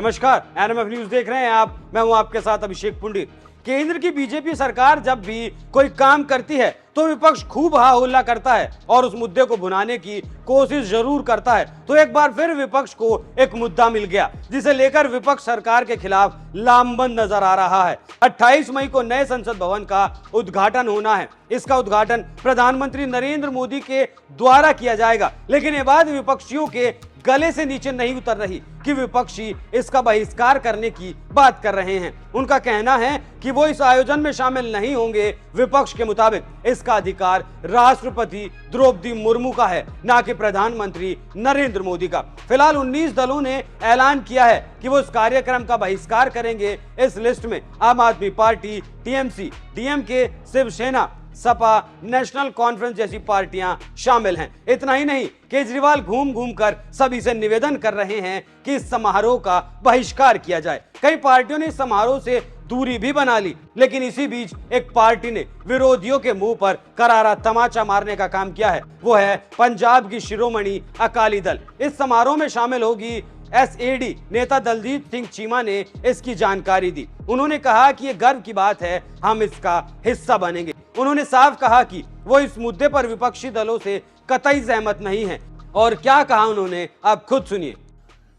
नमस्कार, NMF news देख रहे हैं आप। मैं हूं आपके साथ अभिषेक पुंडित। केंद्र की बीजेपी सरकार जब भी कोई काम करती है तो विपक्ष खूब हा हुल्ला करता है और उस मुद्दे को भुनाने की कोशिश जरूर करता है। तो एक बार फिर विपक्ष को एक मुद्दा मिल गया जिसे लेकर विपक्ष सरकार के खिलाफ लामबंद नजर आ रहा है। 28 मई को नए संसद भवन का उद्घाटन होना है। इसका उद्घाटन प्रधानमंत्री नरेंद्र मोदी के द्वारा किया जाएगा, लेकिन ये बात विपक्षियों के गले से नीचे नहीं उतर रही कि विपक्षी इसका बहिष्कार करने की बात कर रहे हैं। उनका कहना है कि वो इस आयोजन में शामिल नहीं होंगे। विपक्ष के मुताबिक इसका अधिकार राष्ट्रपति द्रौपदी मुर्मू का है, ना कि प्रधानमंत्री नरेंद्र मोदी का। फिलहाल 19 दलों ने ऐलान किया है कि वो इस कार्यक्रम का बहिष्कार करेंगे। इस लिस्ट में Aam Aadmi party, TMC, DMK, Shiv Sena, Sapa, national conference जैसी पार्टियां शामिल हैं। इतना ही नहीं, केजरीवाल घूम घूम कर सभी से निवेदन कर रहे हैं कि इस समारोह का बहिष्कार किया जाए। कई पार्टियों ने इस समारोह से दूरी भी बना ली, लेकिन इसी बीच एक पार्टी ने विरोधियों के मुंह पर करारा तमाचा मारने का काम किया है। वो है पंजाब की शिरोमणि अकाली दल। इस समारोह में शामिल होगी एसएडी नेता दलजीत सिंह चीमा ने इसकी जानकारी दी। उन्होंने कहा कि ये गर्व की बात है, हम इसका हिस्सा बनेंगे। उन्होंने साफ कहा कि वो इस मुद्दे पर विपक्षी दलों से कतई सहमत नहीं है। और क्या कहा उन्होंने, आप खुद सुनिए।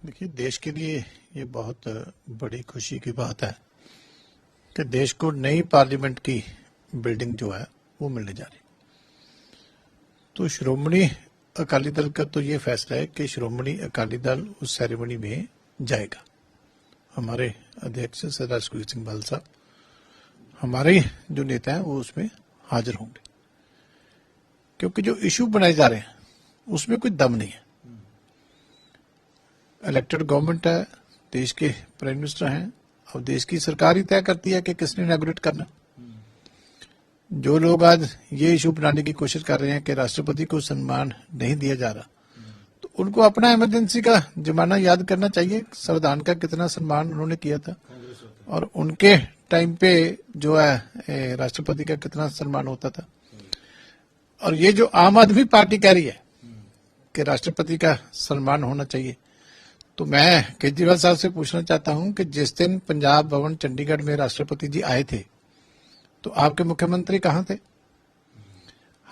देखिए, देश के लिए ये बहुत बड़ी खुशी की बात है कि देश को नई पार्लियामेंट की बिल्डिंग जो है वो मिलने जा रही। तो श्रोमणी अकाली दल का तो ये फैसला है कि श्रोमणी अकाली दल उस सेरेमनी में जाएगा। हमारे अध्यक्ष सरदार सुखबीर सिंह बादल साहब, हमारे जो नेता हैं वो उसमें हाजिर होंगे, क्योंकि जो इशू बनाए जा रहे हैं उसमें कोई दम नहीं है। इलेक्टेड गवर्नमेंट है, देश के प्राइम मिनिस्टर हैं, अब देश की सरकार ही तय करती है कि किसने इनॉग्रेट करना। जो लोग आज ये इशू बनाने की कोशिश कर रहे हैं कि राष्ट्रपति को सम्मान नहीं दिया जा रहा, तो उनको अपना इमरजेंसी का जमाना याद करना चाहिए। संविधान का कितना सम्मान उन्होंने किया था और उनके टाइम पे जो है राष्ट्रपति का कितना सम्मान होता था। और ये जो आम आदमी पार्टी कह रही है कि राष्ट्रपति का सम्मान होना चाहिए, तो मैं केजरीवाल साहब से पूछना चाहता हूं कि जिस दिन पंजाब भवन चंडीगढ़ में राष्ट्रपति जी आए थे तो आपके मुख्यमंत्री कहां थे?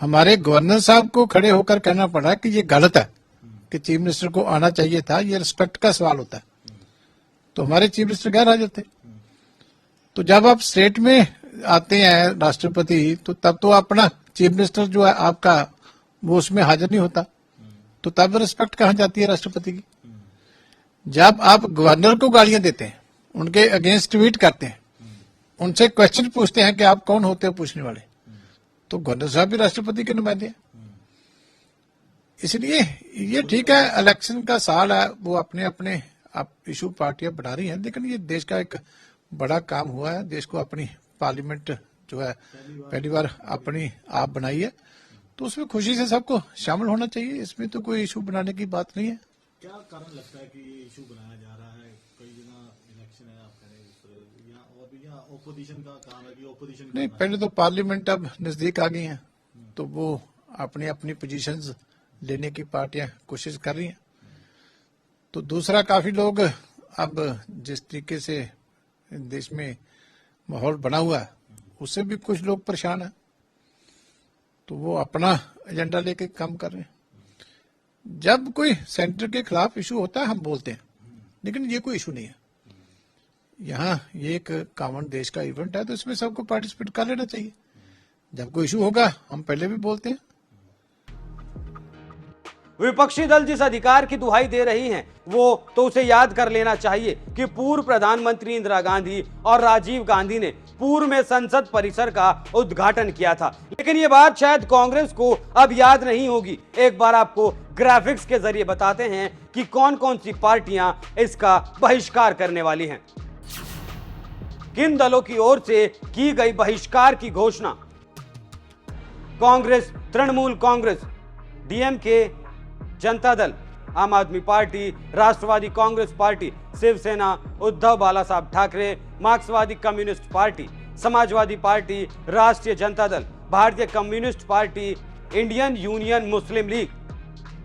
हमारे गवर्नर साहब को खड़े होकर कहना पड़ा कि ये गलत है कि चीफ मिनिस्टर को आना चाहिए था, ये रिस्पेक्ट का सवाल होता है। तो हमारे चीफ मिनिस्टर गैर हाजिर थे। तो जब आप स्टेट में आते हैं राष्ट्रपति, तो तब तो अपना चीफ मिनिस्टर जो है आपका वो उसमें हाजिर नहीं होता, तो तब रिस्पेक्ट कहां जाती है राष्ट्रपति की? जब आप गवर्नर को गालियां देते हैं, उनके अगेंस्ट ट्वीट करते हैं, उनसे क्वेश्चन पूछते हैं कि आप कौन होते हो पूछने वाले, तो गवर्नर साहब भी राष्ट्रपति के नुमाइंदे हैं। इसलिए ये ठीक है, इलेक्शन का साल है, वो अपने अपने आप इशू पार्टियां बना रही हैं, लेकिन ये देश का एक बड़ा काम हुआ है। देश को अपनी पार्लियामेंट जो है पहली बार अपनी आप बनाई है, तो उसमें खुशी से सबको शामिल होना चाहिए। इसमें तो कोई इशू बनाने की बात नहीं है। क्या कारण लगता है कि ये इशू बनाया जा रहा है? कई जगह इलेक्शन है, आप कह रहे हैं, और भी यहाँ ओपोजिशन का काम है कि ओपोजिशन नहीं, पहले तो पार्लियामेंट अब नजदीक आ गई है, तो वो अपनी अपनी पोजीशंस लेने की पार्टियां कोशिश कर रही हैं। तो दूसरा, काफी लोग अब जिस तरीके से देश में माहौल बना हुआ है उससे भी कुछ लोग परेशान हैं, तो वो अपना एजेंडा लेके काम कर रहे हैं। जब कोई सेंटर के खिलाफ इशू होता है हम बोलते हैं, लेकिन ये कोई इशू नहीं है। यहाँ ये एक कॉमन देश का इवेंट है, तो इसमें सबको पार्टिसिपेट कर लेना चाहिए। जब कोई इशू होगा हम पहले भी बोलते हैं। विपक्षी दल जिस अधिकार की दुहाई दे रही हैं, वो तो उसे याद कर लेना चाहिए कि पूर्व प्रधानमंत्री इंदिरा गांधी और राजीव गांधी ने पूर्व में संसद परिसर का उद्घाटन किया था। लेकिन ये बात शायद कांग्रेस को अब याद नहीं होगी। एक बार आपको ग्राफिक्स के जरिए बताते हैं कि कौन कौन सी पार्टियां इसका बहिष्कार करने वाली हैं। किन दलों की ओर से की गई बहिष्कार की घोषणा? कांग्रेस, तृणमूल कांग्रेस, डीएमके, जनता दल, आम आदमी पार्टी, राष्ट्रवादी कांग्रेस पार्टी, शिवसेना, उद्धव बाला साहब ठाकरे, मार्क्सवादी कम्युनिस्ट पार्टी, समाजवादी पार्टी, राष्ट्रीय Janata Dal, Bharatiya Communist Party, Indian Union Muslim League,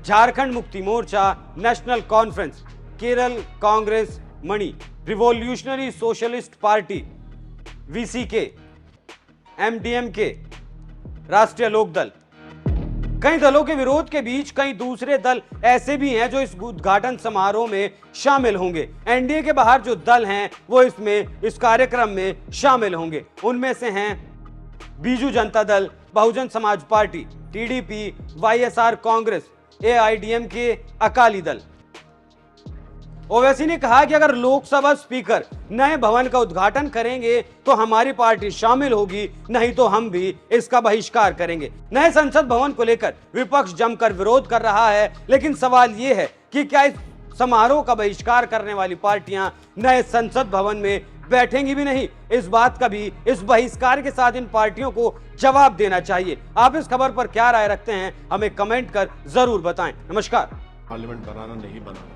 Jharkhand Mukti Morcha, National Conference, Kerala Congress, Mani, Revolutionary Socialist Party VCK, MDMK, राष्ट्रीय लोकदल। कई दलों के विरोध के बीच कई दूसरे दल ऐसे भी हैं जो इस उद्घाटन समारोह में शामिल होंगे। एनडीए के बाहर जो दल हैं वो इस कार्यक्रम में शामिल होंगे। उनमें से हैं Biju Janata Dal, Bahujan Samaj party, TDP, YSR Congress, AIDMK, Akali Dal. Owaisi ने कहा कि अगर लोकसभा स्पीकर नए भवन का उद्घाटन करेंगे तो हमारी पार्टी शामिल होगी, नहीं तो हम भी इसका बहिष्कार करेंगे। नए संसद भवन को लेकर विपक्ष जमकर विरोध कर रहा है, लेकिन सवाल यह है कि क्या इस समारोह का बहिष्कार करने वाली पार्टियां नए संसद भवन में बैठेंगी भी नहीं? इस बात का भी इस बहिष्कार के साथ इन पार्टियों को जवाब देना चाहिए। आप इस खबर पर क्या राय रखते हैं, हमें कमेंट कर जरूर बताएं। नमस्कार। पार्लियामेंट बनाना नहीं बनाना,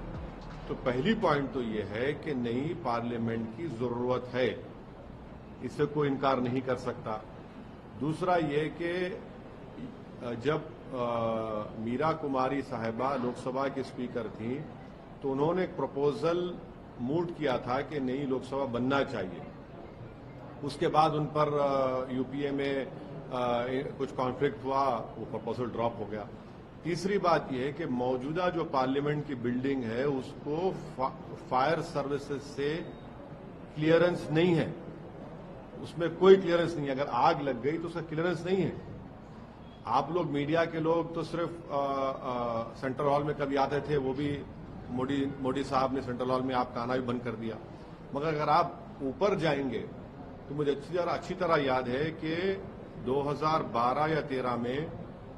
तो पहली पॉइंट तो ये है कि नई पार्लियामेंट की जरूरत है, इससे कोई इनकार नहीं कर सकता। दूसरा ये कि जब मीरा कुमारी साहिबा लोकसभा की स्पीकर थी तो उन्होंने एक प्रपोजल मूव किया था कि नई लोकसभा बनना चाहिए। उसके बाद उन पर यूपीए में कुछ कॉन्फ्लिक्ट हुआ, वो प्रपोजल ड्रॉप हो गया। तीसरी बात यह है कि मौजूदा जो पार्लियामेंट की बिल्डिंग है उसको फायर सर्विसेज से क्लियरेंस नहीं है, उसमें कोई क्लियरेंस नहीं है। अगर आग लग गई तो उसका क्लियरेंस नहीं है। आप लोग मीडिया के लोग तो सिर्फ सेंट्रल हॉल में कभी आते थे, वो भी मोदी साहब ने सेंट्रल हॉल में आपका आना भी बंद कर दिया। मगर अगर आप ऊपर जाएंगे तो मुझे अच्छी तरह याद है कि 2012 या 13 में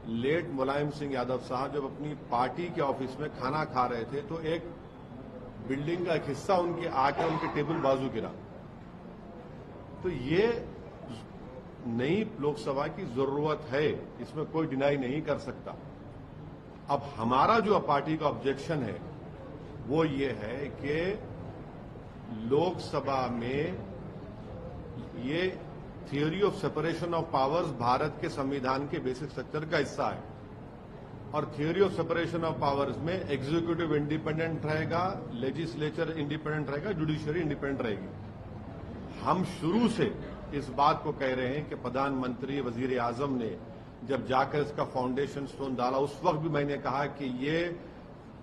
लेट मुलायम सिंह यादव साहब जब अपनी पार्टी के ऑफिस में खाना खा रहे थे तो एक बिल्डिंग का एक हिस्सा उनके आके उनके टेबल बाजू गिरा। तो ये नई लोकसभा की जरूरत है, इसमें कोई डिनाई नहीं कर सकता। अब हमारा जो पार्टी का ऑब्जेक्शन है वो ये है कि लोकसभा में ये theory of separation of powers Bharat के संविधान के बेसिक स्ट्रक्चर का हिस्सा है, और theory of separation of powers में एग्जीक्यूटिव इंडिपेंडेंट रहेगा, लेजिस्लेचर इंडिपेंडेंट रहेगा, जुडिशरी इंडिपेंडेंट रहेगी। हम शुरू से इस बात को कह रहे हैं कि प्रधानमंत्री वजीर आजम ने जब जाकर इसका फाउंडेशन स्टोन डाला उस वक्त भी मैंने कहा कि ये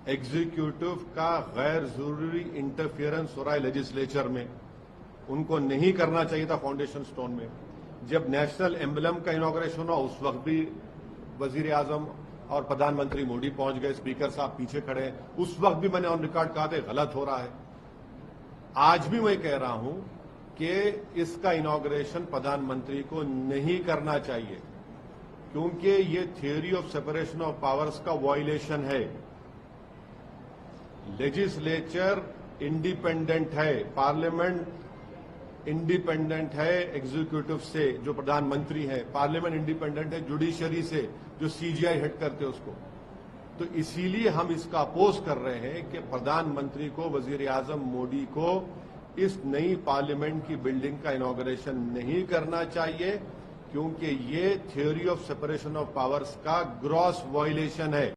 एग्जीक्यूटिव का गैर जरूरी इंटरफियरेंस हो रहा है लेजिस्लेचर में, उनको नहीं करना चाहिए था फाउंडेशन स्टोन में। जब नेशनल एम्बलम का इनॉग्रेशन हुआ उस वक्त भी वजीर आजम और प्रधानमंत्री मोदी पहुंच गए, स्पीकर साहब पीछे खड़े हैं, उस वक्त भी मैंने ऑन रिकॉर्ड कहा था गलत हो रहा है। आज भी मैं कह रहा हूं कि इसका इनॉग्रेशन प्रधानमंत्री को नहीं करना चाहिए, क्योंकि ये theory of separation of powers का वायलेशन है। लेजिस्लेचर इंडिपेंडेंट है, पार्लियामेंट इंडिपेंडेंट है एग्जीक्यूटिव से जो प्रधानमंत्री है, पार्लियामेंट इंडिपेंडेंट है जुडिशरी से जो सीजीआई हेड करते हैं उसको। तो इसीलिए हम इसका अपोज कर रहे हैं कि प्रधानमंत्री को, वजीर आजम मोदी को इस नई पार्लियामेंट की बिल्डिंग का इनॉग्रेशन नहीं करना चाहिए, क्योंकि ये theory of separation of powers का ग्रॉस वायलेशन है।